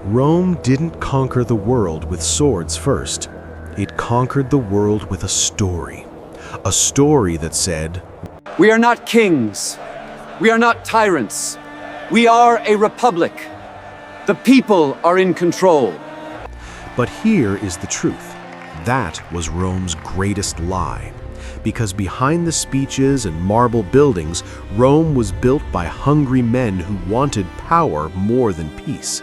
Rome didn't conquer the world with swords first. It conquered the world with a story. A story that said, "We are not kings. We are not tyrants. We are a republic. The people are in control." But here is the truth. That was Rome's greatest lie. Because behind the speeches and marble buildings, Rome was built by hungry men who wanted power more than peace.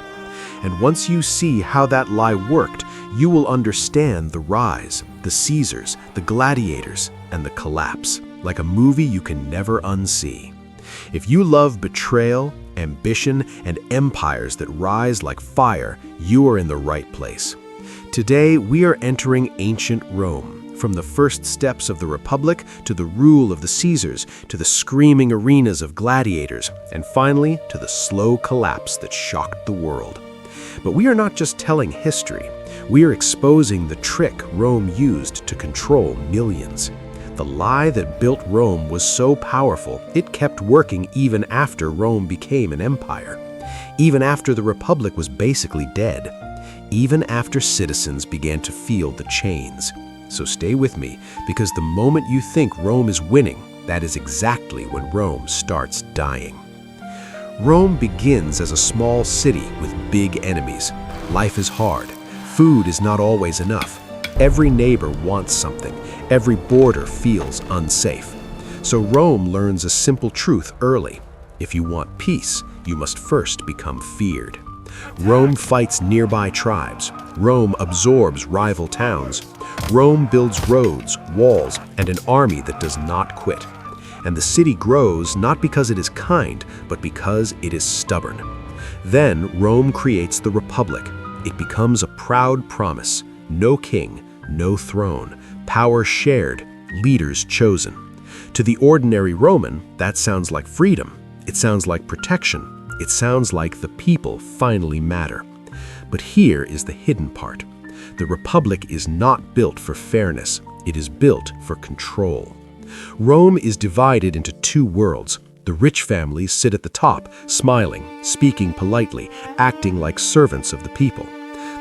And once you see how that lie worked, you will understand the rise, the Caesars, the gladiators, and the collapse, like a movie you can never unsee. If you love betrayal, ambition, and empires that rise like fire, you are in the right place. Today, we are entering ancient Rome, from the first steps of the Republic to the rule of the Caesars, to the screaming arenas of gladiators, and finally to the slow collapse that shocked the world. But we are not just telling history. We are exposing the trick Rome used to control millions. The lie that built Rome was so powerful, it kept working even after Rome became an empire. Even after the Republic was basically dead. Even after citizens began to feel the chains. So stay with me, because the moment you think Rome is winning, that is exactly when Rome starts dying. Rome begins as a small city with big enemies. Life is hard. Food is not always enough. Every neighbor wants something. Every border feels unsafe. So Rome learns a simple truth early. If you want peace, you must first become feared. Rome fights nearby tribes. Rome absorbs rival towns. Rome builds roads, walls, and an army that does not quit. And the city grows not because it is kind, but because it is stubborn. Then Rome creates the Republic. It becomes a proud promise. No king, no throne, power shared, leaders chosen. To the ordinary Roman, that sounds like freedom. It sounds like protection. It sounds like the people finally matter. But here is the hidden part. The Republic is not built for fairness. It is built for control. Rome is divided into two worlds. The rich families sit at the top, smiling, speaking politely, acting like servants of the people.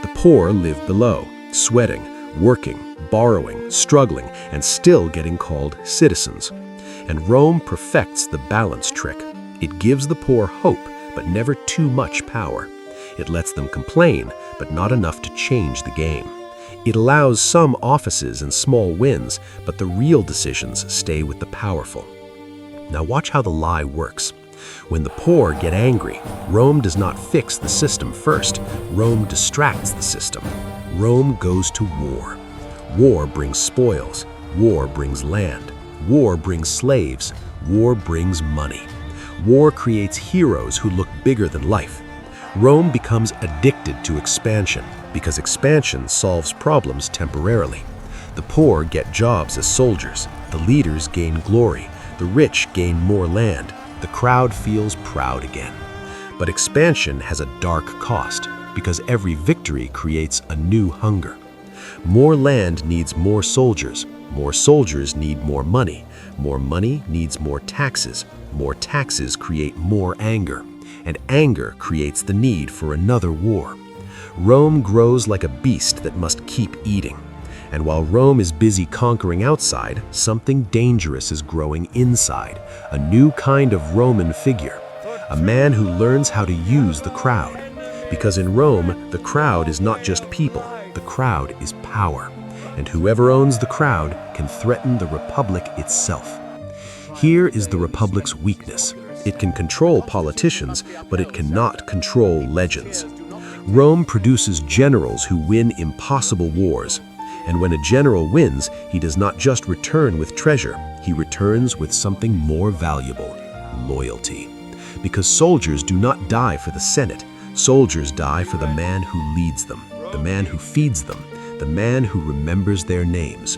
The poor live below, sweating, working, borrowing, struggling, and still getting called citizens. And Rome perfects the balance trick. It gives the poor hope, but never too much power. It lets them complain, but not enough to change the game. It allows some offices and small wins, but the real decisions stay with the powerful. Now watch how the lie works. When the poor get angry, Rome does not fix the system first. Rome distracts the system. Rome goes to war. War brings spoils. War brings land. War brings slaves. War brings money. War creates heroes who look bigger than life. Rome becomes addicted to expansion because expansion solves problems temporarily. The poor get jobs as soldiers. The leaders gain glory. The rich gain more land. The crowd feels proud again. But expansion has a dark cost because every victory creates a new hunger. More land needs more soldiers. More soldiers need more money. More money needs more taxes. More taxes create more anger. And anger creates the need for another war. Rome grows like a beast that must keep eating. And while Rome is busy conquering outside, something dangerous is growing inside, a new kind of Roman figure, a man who learns how to use the crowd. Because in Rome, the crowd is not just people, the crowd is power. And whoever owns the crowd can threaten the Republic itself. Here is the Republic's weakness. It can control politicians, but it cannot control legends. Rome produces generals who win impossible wars. And when a general wins, he does not just return with treasure, he returns with something more valuable, loyalty. Because soldiers do not die for the Senate, soldiers die for the man who leads them, the man who feeds them, the man who remembers their names.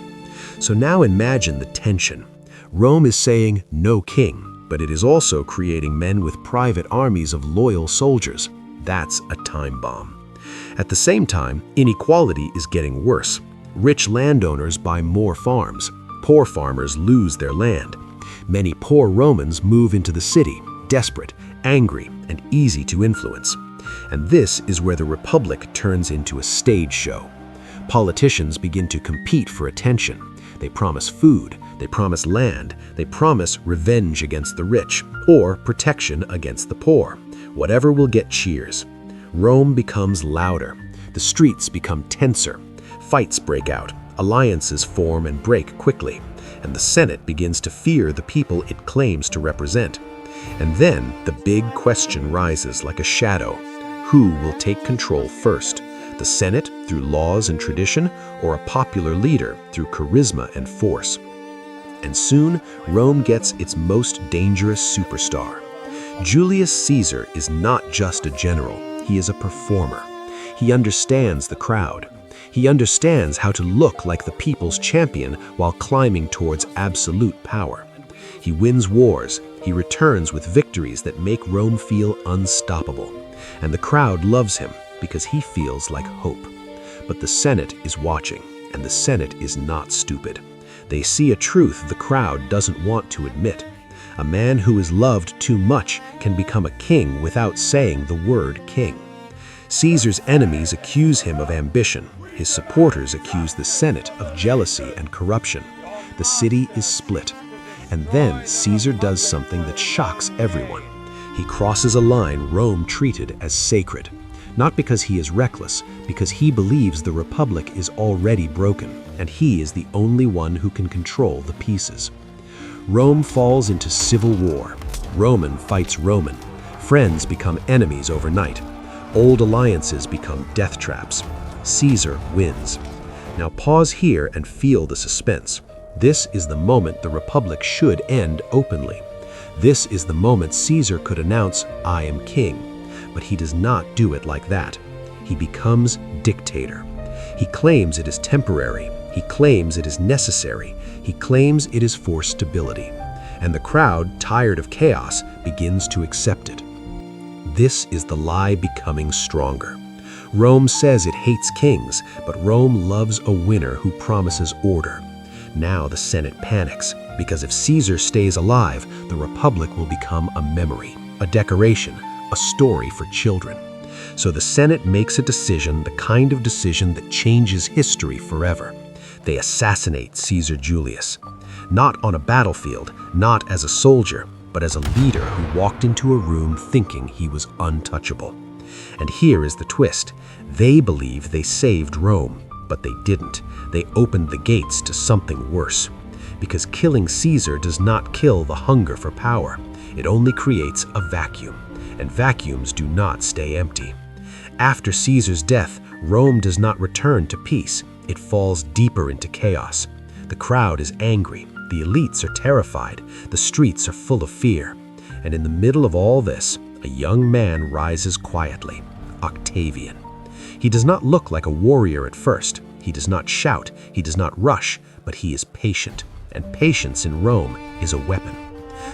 So now imagine the tension. Rome is saying no king, but it is also creating men with private armies of loyal soldiers. That's a time bomb. At the same time, inequality is getting worse. Rich landowners buy more farms. Poor farmers lose their land. Many poor Romans move into the city, desperate, angry, and easy to influence. And this is where the Republic turns into a stage show. Politicians begin to compete for attention. They promise food, they promise land, they promise revenge against the rich, or protection against the poor. Whatever will get cheers. Rome becomes louder. The streets become tenser. Fights break out. Alliances form and break quickly. And the Senate begins to fear the people it claims to represent. And then the big question rises like a shadow. Who will take control first? The Senate through laws and tradition, or a popular leader through charisma and force? And soon, Rome gets its most dangerous superstar. Julius Caesar is not just a general, he is a performer. He understands the crowd. He understands how to look like the people's champion while climbing towards absolute power. He wins wars, he returns with victories that make Rome feel unstoppable. And the crowd loves him because he feels like hope. But the Senate is watching, and the Senate is not stupid. They see a truth the crowd doesn't want to admit. A man who is loved too much can become a king without saying the word king. Caesar's enemies accuse him of ambition. His supporters accuse the Senate of jealousy and corruption. The city is split. And then Caesar does something that shocks everyone. He crosses a line Rome treated as sacred. Not because he is reckless, because he believes the Republic is already broken, and he is the only one who can control the pieces. Rome falls into civil war. Roman fights Roman. Friends become enemies overnight. Old alliances become death traps. Caesar wins. Now pause here and feel the suspense. This is the moment the Republic should end openly. This is the moment Caesar could announce, "I am king." But he does not do it like that. He becomes dictator. He claims it is temporary. He claims it is necessary. He claims it is for stability. And the crowd, tired of chaos, begins to accept it. This is the lie becoming stronger. Rome says it hates kings, but Rome loves a winner who promises order. Now the Senate panics, because if Caesar stays alive, the Republic will become a memory, a decoration, a story for children. So the Senate makes a decision, the kind of decision that changes history forever. They assassinate Caesar Julius. Not on a battlefield, not as a soldier, but as a leader who walked into a room thinking he was untouchable. And here is the twist. They believe they saved Rome, but they didn't. They opened the gates to something worse. Because killing Caesar does not kill the hunger for power. It only creates a vacuum. And vacuums do not stay empty. After Caesar's death, Rome does not return to peace. It falls deeper into chaos. The crowd is angry. The elites are terrified. The streets are full of fear. And in the middle of all this, a young man rises quietly, Octavian. He does not look like a warrior at first. He does not shout. He does not rush, but he is patient. And patience in Rome is a weapon.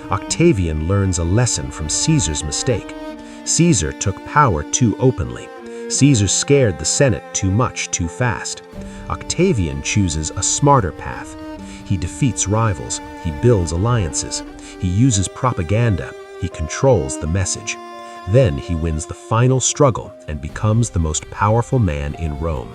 Octavian learns a lesson from Caesar's mistake. Caesar took power too openly. Caesar scared the Senate too much, too fast. Octavian chooses a smarter path. He defeats rivals. He builds alliances. He uses propaganda. He controls the message. Then he wins the final struggle and becomes the most powerful man in Rome.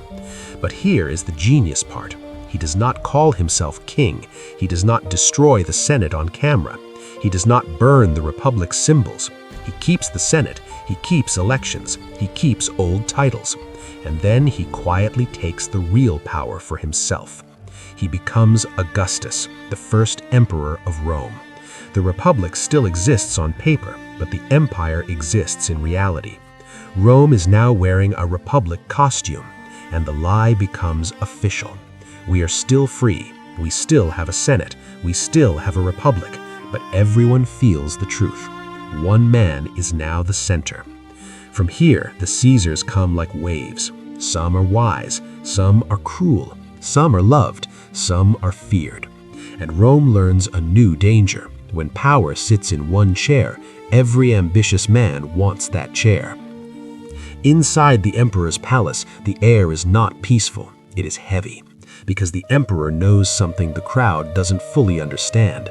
But here is the genius part. He does not call himself king. He does not destroy the Senate on camera. He does not burn the Republic's symbols. He keeps the Senate. He keeps elections. He keeps old titles. And then he quietly takes the real power for himself. He becomes Augustus, the first emperor of Rome. The Republic still exists on paper, but the empire exists in reality. Rome is now wearing a Republic costume, and the lie becomes official. We are still free. We still have a Senate. We still have a Republic, but everyone feels the truth. One man is now the center. From here, the Caesars come like waves. Some are wise, some are cruel, some are loved, some are feared. And Rome learns a new danger. When power sits in one chair, every ambitious man wants that chair. Inside the emperor's palace, the air is not peaceful, it is heavy, because the emperor knows something the crowd doesn't fully understand.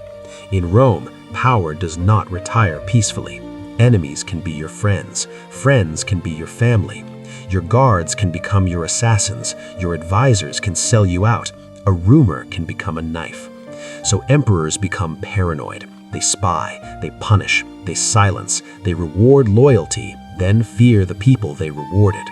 In Rome, power does not retire peacefully. Enemies can be your friends. Friends can be your family. Your guards can become your assassins. Your advisors can sell you out. A rumor can become a knife. So emperors become paranoid. They spy, they punish, they silence, they reward loyalty, then fear the people they rewarded.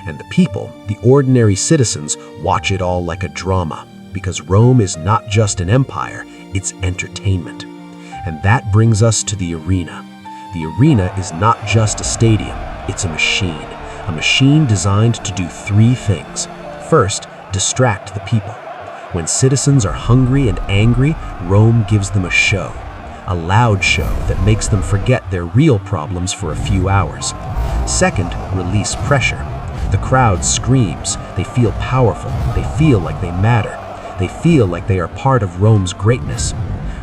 And the people, the ordinary citizens, watch it all like a drama, because Rome is not just an empire, it's entertainment. And that brings us to the arena. The arena is not just a stadium, it's a machine designed to do three things. First, distract the people. When citizens are hungry and angry, Rome gives them a show. A loud show that makes them forget their real problems for a few hours. Second, release pressure. The crowd screams, they feel powerful, they feel like they matter, they feel like they are part of Rome's greatness.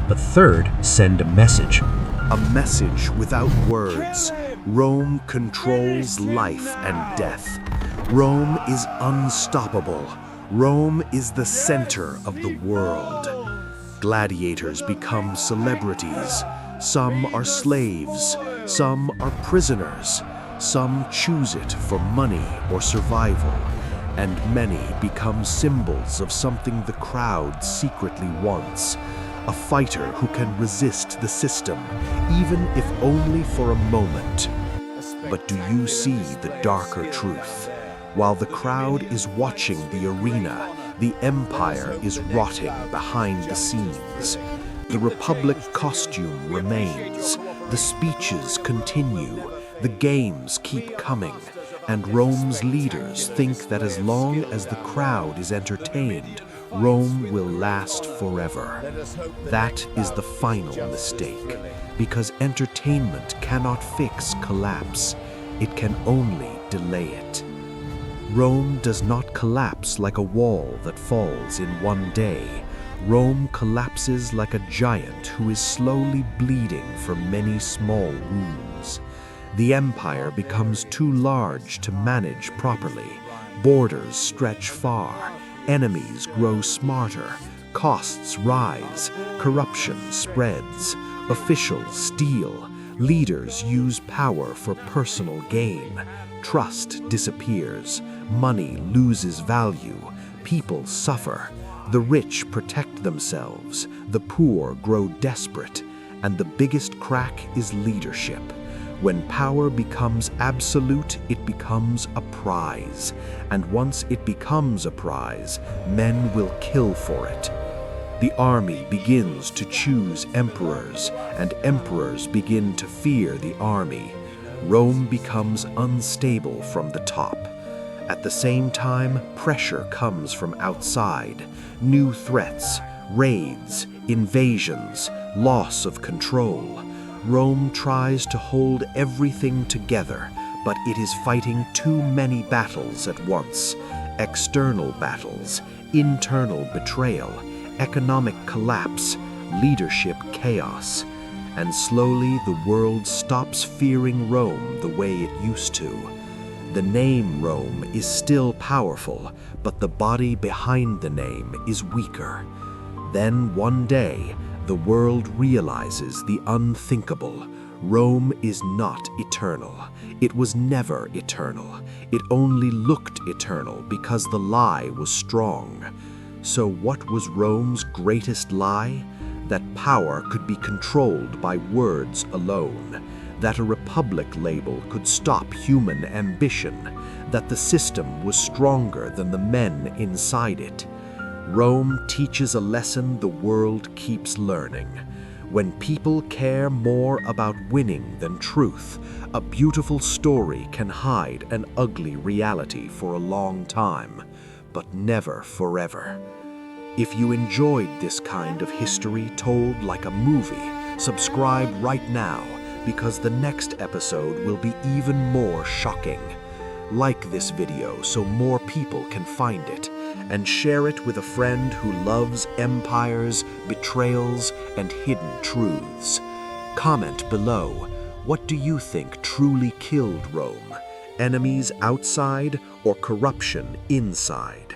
But third, send a message. A message without words. Rome controls life and death. Rome is unstoppable. Rome is the center of the world. Gladiators become celebrities. Some are slaves. Some are prisoners. Some choose it for money or survival. And many become symbols of something the crowd secretly wants. A fighter who can resist the system, even if only for a moment. But do you see the darker truth? While the crowd is watching the arena, the empire is rotting behind the scenes. The Republic costume remains. The speeches continue. The games keep coming. And Rome's leaders think that as long as the crowd is entertained, Rome will last forever. That is the final mistake, because entertainment cannot fix collapse. It can only delay it. Rome does not collapse like a wall that falls in one day. Rome collapses like a giant who is slowly bleeding from many small wounds. The empire becomes too large to manage properly. Borders stretch far. Enemies grow smarter. Costs rise. Corruption spreads. Officials steal. Leaders use power for personal gain. Trust disappears. Money loses value. People suffer. The rich protect themselves. The poor grow desperate. And the biggest crack is leadership. When power becomes absolute, it becomes a prize. And once it becomes a prize, men will kill for it. The army begins to choose emperors, and emperors begin to fear the army. Rome becomes unstable from the top. At the same time, pressure comes from outside. New threats, raids, invasions, loss of control. Rome tries to hold everything together, but it is fighting too many battles at once. External battles, internal betrayal, economic collapse, leadership chaos. And slowly the world stops fearing Rome the way it used to. The name Rome is still powerful, but the body behind the name is weaker. Then one day, the world realizes the unthinkable. Rome is not eternal. It was never eternal. It only looked eternal because the lie was strong. So what was Rome's greatest lie? That power could be controlled by words alone. That a republic label could stop human ambition. That the system was stronger than the men inside it. Rome teaches a lesson the world keeps learning. When people care more about winning than truth, a beautiful story can hide an ugly reality for a long time, but never forever. If you enjoyed this kind of history told like a movie, subscribe right now because the next episode will be even more shocking. Like this video so more people can find it, and share it with a friend who loves empires, betrayals, and hidden truths. Comment below, what do you think truly killed Rome? Enemies outside or corruption inside?